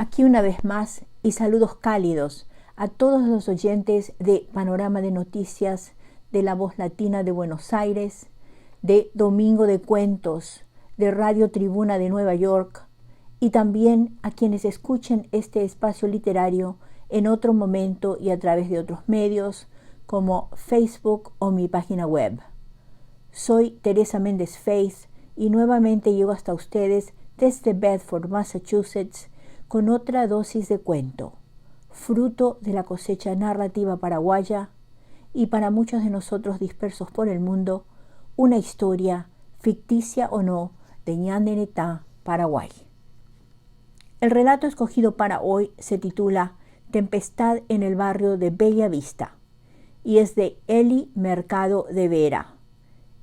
Aquí una vez más y saludos cálidos a todos los oyentes de Panorama de Noticias de La Voz Latina de Buenos Aires, de Domingo de Cuentos, de Radio Tribuna de Nueva York y también a quienes escuchen este espacio literario en otro momento y a través de otros medios como Facebook o mi página web. Soy Teresa Méndez Faith y nuevamente llego hasta ustedes desde Bedford, Massachusetts, con otra dosis de cuento, fruto de la cosecha narrativa paraguaya y para muchos de nosotros dispersos por el mundo, una historia, ficticia o no, de Ñanderetá, Paraguay. El relato escogido para hoy se titula Tempestad en el barrio de Bella Vista y es de Eli Mercado de Vera,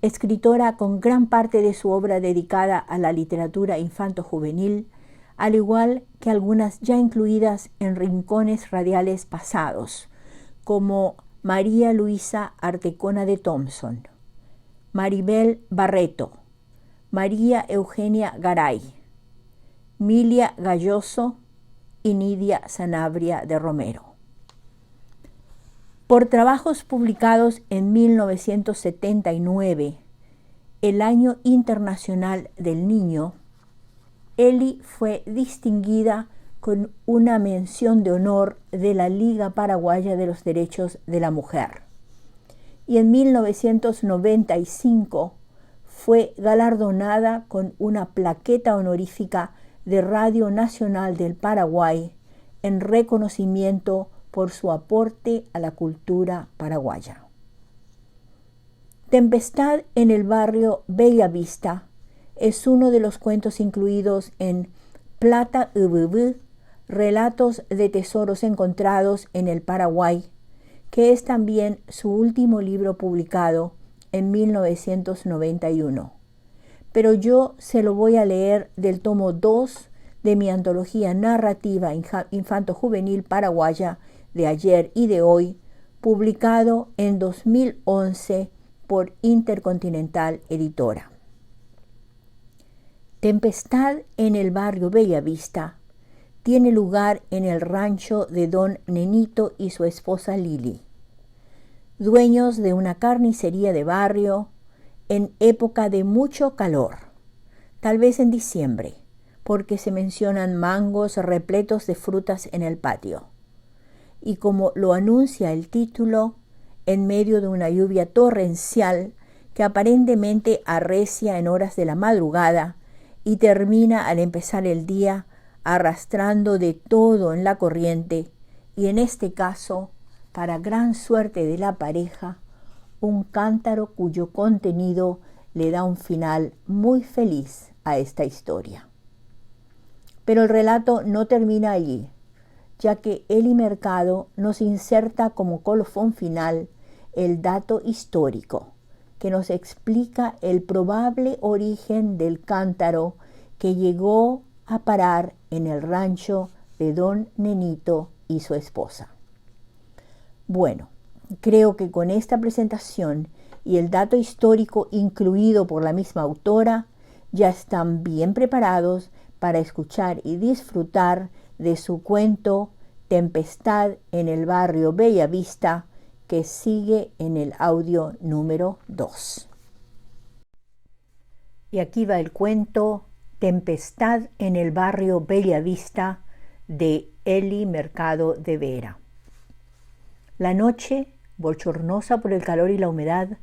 escritora con gran parte de su obra dedicada a la literatura infanto-juvenil, al igual que algunas ya incluidas en rincones radiales pasados, como María Luisa Artecona de Thompson, Maribel Barreto, María Eugenia Garay, Milia Galloso y Nidia Sanabria de Romero. Por trabajos publicados en 1979, el Año Internacional del Niño, Eli fue distinguida con una mención de honor de la Liga Paraguaya de los Derechos de la Mujer. Y en 1995 fue galardonada con una plaqueta honorífica de Radio Nacional del Paraguay en reconocimiento por su aporte a la cultura paraguaya. Tempestad en el barrio Bella Vista es uno de los cuentos incluidos en Plata Ububú, Relatos de Tesoros Encontrados en el Paraguay, que es también su último libro publicado en 1991. Pero yo se lo voy a leer del tomo 2 de mi antología narrativa infanto-juvenil paraguaya de ayer y de hoy, publicado en 2011 por Intercontinental Editora. Tempestad en el barrio Bella Vista tiene lugar en el rancho de don Nenito y su esposa Lili, dueños de una carnicería de barrio en época de mucho calor, tal vez en diciembre, porque se mencionan mangos repletos de frutas en el patio. Y como lo anuncia el título, en medio de una lluvia torrencial que aparentemente arrecia en horas de la madrugada y termina al empezar el día arrastrando de todo en la corriente, y en este caso, para gran suerte de la pareja, un cántaro cuyo contenido le da un final muy feliz a esta historia. Pero el relato no termina allí, ya que Eli Mercado nos inserta como colofón final el dato histórico, que nos explica el probable origen del cántaro que llegó a parar en el rancho de don Nenito y su esposa. Bueno, creo que con esta presentación y el dato histórico incluido por la misma autora, ya están bien preparados para escuchar y disfrutar de su cuento Tempestad en el barrio Bella Vista, que sigue en el audio número 2. Y aquí va el cuento Tempestad en el barrio Bella Vista de Eli Mercado de Vera. La noche, bochornosa por el calor y la humedad,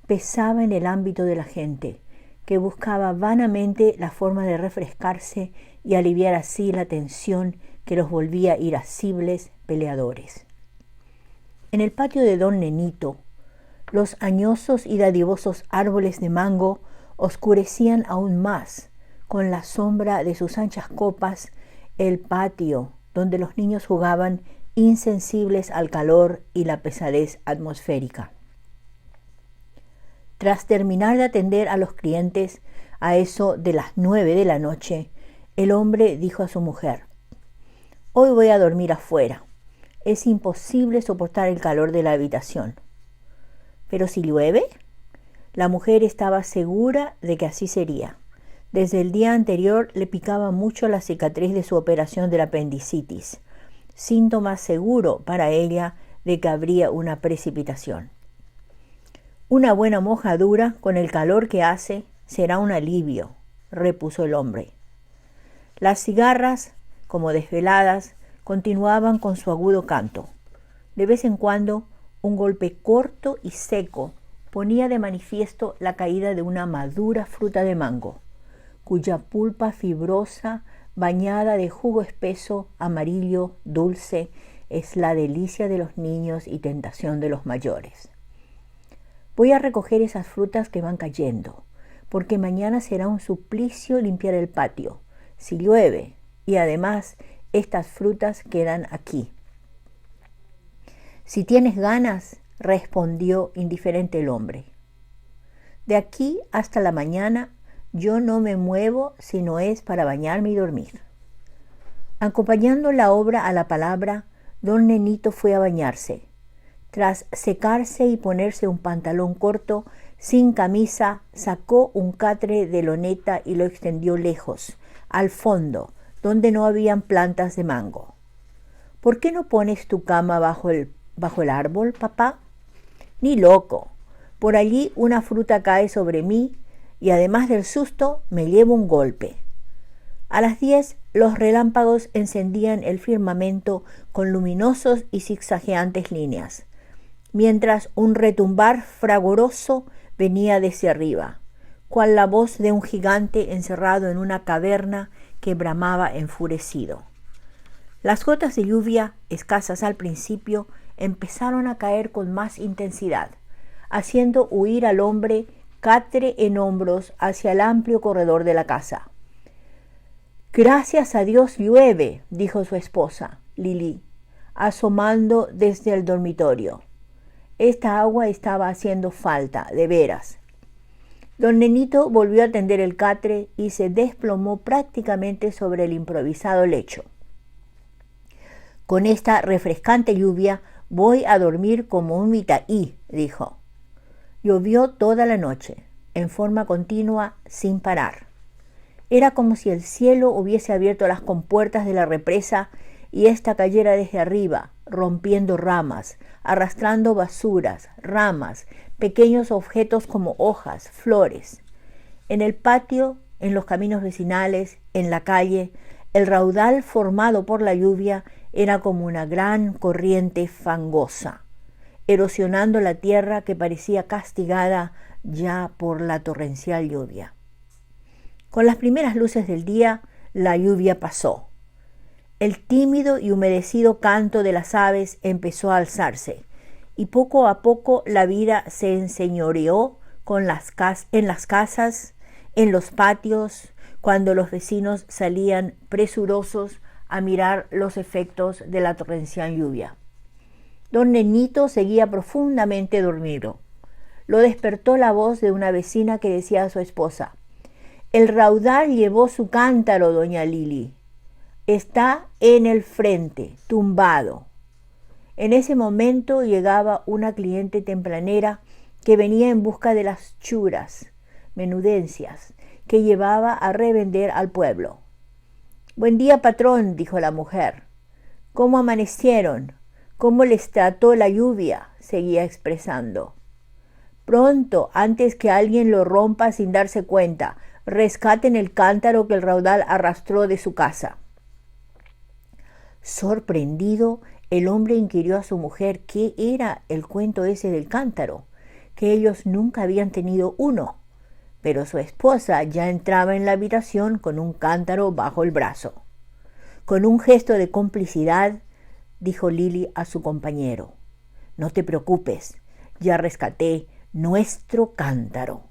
pesaba en el ámbito de la gente, que buscaba vanamente la forma de refrescarse y aliviar así la tensión que los volvía irascibles peleadores. En el patio de don Nenito, los añosos y dadivosos árboles de mango oscurecían aún más, con la sombra de sus anchas copas, el patio donde los niños jugaban insensibles al calor y la pesadez atmosférica. Tras terminar de atender a los clientes a eso de las 9 de la noche, el hombre dijo a su mujer: «Hoy voy a dormir afuera. Es imposible soportar el calor de la habitación». «¿Pero si llueve?». La mujer estaba segura de que así sería. Desde el día anterior le picaba mucho la cicatriz de su operación de la apendicitis, síntoma seguro para ella de que habría una precipitación. Una buena mojadura con el calor que hace será un alivio, repuso el hombre. Las cigarras, como desveladas, continuaban con su agudo canto. De vez en cuando, un golpe corto y seco ponía de manifiesto la caída de una madura fruta de mango, cuya pulpa fibrosa, bañada de jugo espeso, amarillo, dulce, es la delicia de los niños y tentación de los mayores. Voy a recoger esas frutas que van cayendo, porque mañana será un suplicio limpiar el patio, si llueve, y además estas frutas quedan aquí. Si tienes ganas, respondió indiferente el hombre. De aquí hasta la mañana yo no me muevo si no es para bañarme y dormir. Acompañando la obra a la palabra, don Nenito fue a bañarse. Tras secarse y ponerse un pantalón corto, sin camisa, sacó un catre de loneta y lo extendió lejos, al fondo, donde no habían plantas de mango. ¿Por qué no pones tu cama bajo el árbol, papá? Ni loco. Por allí una fruta cae sobre mí y además del susto me llevo un golpe. A las 10 los relámpagos encendían el firmamento con luminosos y zigzagueantes líneas, mientras un retumbar fragoroso venía desde arriba, cual la voz de un gigante encerrado en una caverna que bramaba enfurecido. Las gotas de lluvia, escasas al principio, empezaron a caer con más intensidad, haciendo huir al hombre catre en hombros hacia el amplio corredor de la casa. «Gracias a Dios llueve», dijo su esposa, Lili, asomando desde el dormitorio. Esta agua estaba haciendo falta, de veras. Don Nenito volvió a tender el catre y se desplomó prácticamente sobre el improvisado lecho. «Con esta refrescante lluvia voy a dormir como un mitaí», dijo. Llovió toda la noche, en forma continua, sin parar. Era como si el cielo hubiese abierto las compuertas de la represa y ésta cayera desde arriba, rompiendo ramas, arrastrando basuras, ramas, pequeños objetos como hojas, flores. En el patio, en los caminos vecinales, en la calle, el raudal formado por la lluvia era como una gran corriente fangosa, erosionando la tierra que parecía castigada ya por la torrencial lluvia. Con las primeras luces del día, la lluvia pasó. El tímido y humedecido canto de las aves empezó a alzarse, y poco a poco la vida se enseñoreó en las casas, en los patios, cuando los vecinos salían presurosos a mirar los efectos de la torrencial lluvia. Don Nenito seguía profundamente dormido. Lo despertó la voz de una vecina que decía a su esposa: «El raudal llevó su cántaro, doña Lili. Está en el frente, tumbado». En ese momento llegaba una cliente tempranera que venía en busca de las churas, menudencias, que llevaba a revender al pueblo. «Buen día, patrón», dijo la mujer. «¿Cómo amanecieron? ¿Cómo les trató la lluvia?», seguía expresando. «Pronto, antes que alguien lo rompa sin darse cuenta, rescaten el cántaro que el raudal arrastró de su casa». Sorprendido, el hombre inquirió a su mujer qué era el cuento ese del cántaro, que ellos nunca habían tenido uno, pero su esposa ya entraba en la habitación con un cántaro bajo el brazo. Con un gesto de complicidad, dijo Lili a su compañero: «No te preocupes, ya rescaté nuestro cántaro».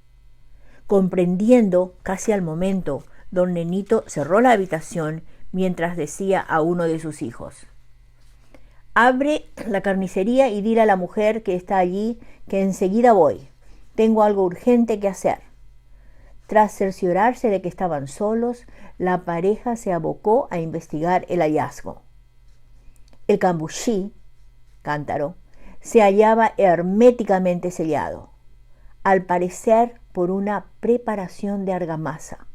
Comprendiendo casi al momento, don Nenito cerró la habitación mientras decía a uno de sus hijos: «Abre la carnicería y dile a la mujer que está allí que enseguida voy. Tengo algo urgente que hacer». Tras cerciorarse de que estaban solos, la pareja se abocó a investigar el hallazgo. El cambuchí, cántaro, se hallaba herméticamente sellado, al parecer por una preparación de argamasa.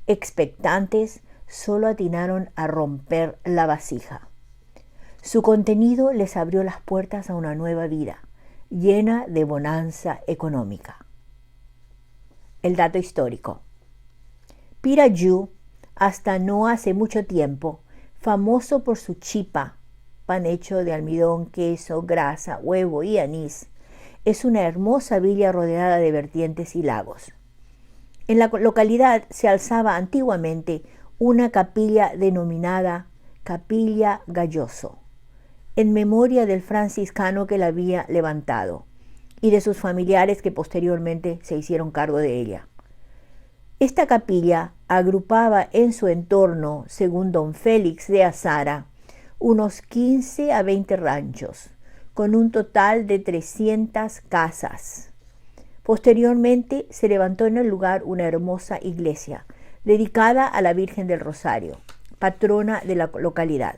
expectantes, solo atinaron a romper la vasija. Su contenido les abrió las puertas a una nueva vida, llena de bonanza económica. El dato histórico. Pirajú, hasta no hace mucho tiempo, famoso por su chipa, pan hecho de almidón, queso, grasa, huevo y anís, es una hermosa villa rodeada de vertientes y lagos. En la localidad se alzaba antiguamente una capilla denominada Capilla Galloso, en memoria del franciscano que la había levantado y de sus familiares que posteriormente se hicieron cargo de ella. Esta capilla agrupaba en su entorno, según don Félix de Azara, unos 15 a 20 ranchos, con un total de 300 casas. Posteriormente se levantó en el lugar una hermosa iglesia, dedicada a la Virgen del Rosario, patrona de la localidad.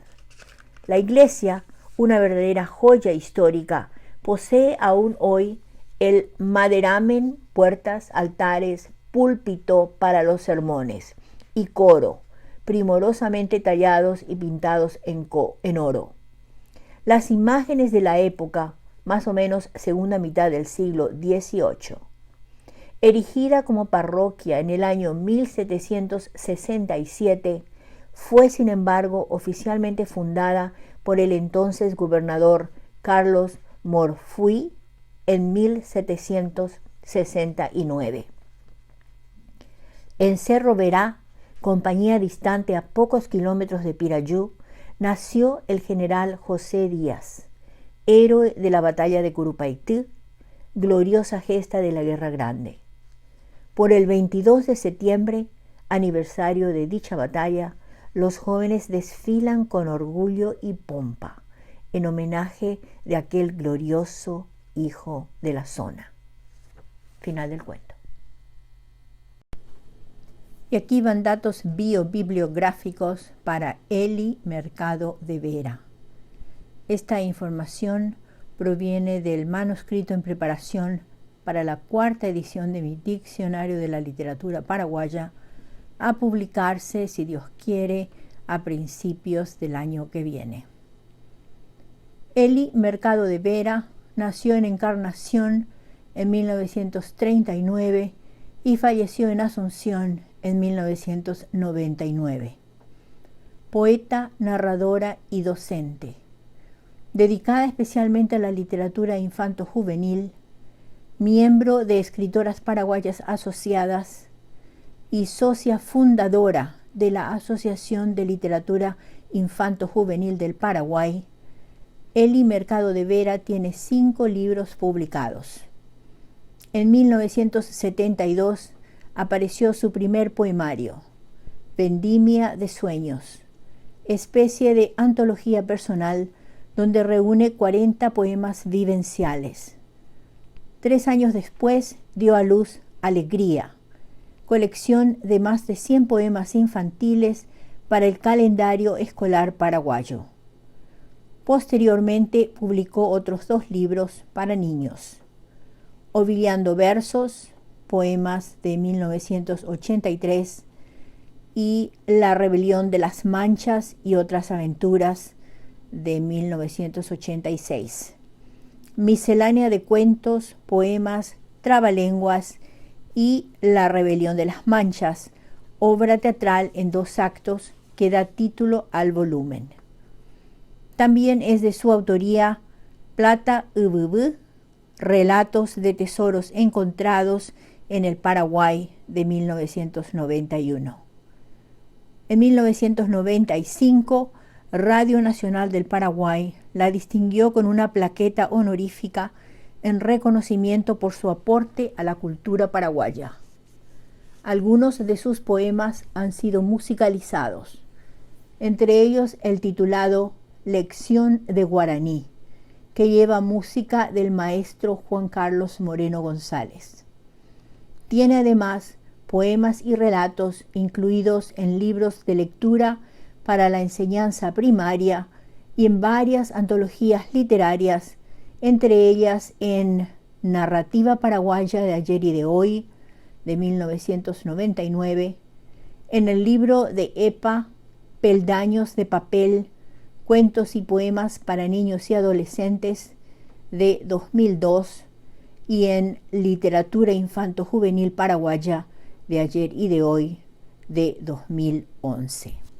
La iglesia, una verdadera joya histórica, posee aún hoy el maderamen, puertas, altares, púlpito para los sermones y coro, primorosamente tallados y pintados en oro. Las imágenes de la época, más o menos segunda mitad del siglo XVIII, erigida como parroquia en el año 1767, fue sin embargo oficialmente fundada por el entonces gobernador Carlos Morfuy en 1769. En Cerro Verá, compañía distante a pocos kilómetros de Pirajú, nació el general José Díaz, héroe de la batalla de Curupaytí, gloriosa gesta de la Guerra Grande. Por el 22 de septiembre, aniversario de dicha batalla, los jóvenes desfilan con orgullo y pompa, en homenaje de aquel glorioso hijo de la zona. Final del cuento. Y aquí van datos biobibliográficos para Eli Mercado de Vera. Esta información proviene del manuscrito en preparación para la 4ª edición de mi Diccionario de la Literatura Paraguaya, a publicarse, si Dios quiere, a principios del año que viene. Eli Mercado de Vera nació en Encarnación en 1939 y falleció en Asunción en 1999. Poeta, narradora y docente. Dedicada especialmente a la literatura infanto-juvenil, miembro de Escritoras Paraguayas Asociadas y socia fundadora de la Asociación de Literatura Infanto-Juvenil del Paraguay, Eli Mercado de Vera tiene 5 libros publicados. En 1972 apareció su primer poemario, Vendimia de Sueños, especie de antología personal donde reúne 40 poemas vivenciales. 3 años después dio a luz Alegría, colección de más de 100 poemas infantiles para el calendario escolar paraguayo. Posteriormente publicó otros 2 libros para niños, Oviliando Versos, poemas de 1983, y La Rebelión de las Manchas y otras aventuras de 1986. Miscelánea de cuentos, poemas, trabalenguas y La Rebelión de las Manchas, obra teatral en 2 actos que da título al volumen. También es de su autoría Plata Ububú, Relatos de tesoros encontrados en el Paraguay de 1991. En 1995, Radio Nacional del Paraguay la distinguió con una plaqueta honorífica en reconocimiento por su aporte a la cultura paraguaya. Algunos de sus poemas han sido musicalizados, entre ellos el titulado Lección de Guaraní, que lleva música del maestro Juan Carlos Moreno González. Tiene además poemas y relatos incluidos en libros de lectura para la enseñanza primaria y en varias antologías literarias, entre ellas en Narrativa Paraguaya de ayer y de hoy, de 1999, en el libro de EPA, Peldaños de papel, cuentos y poemas para niños y adolescentes de 2002 y en Literatura Infanto-Juvenil Paraguaya de ayer y de hoy de 2011.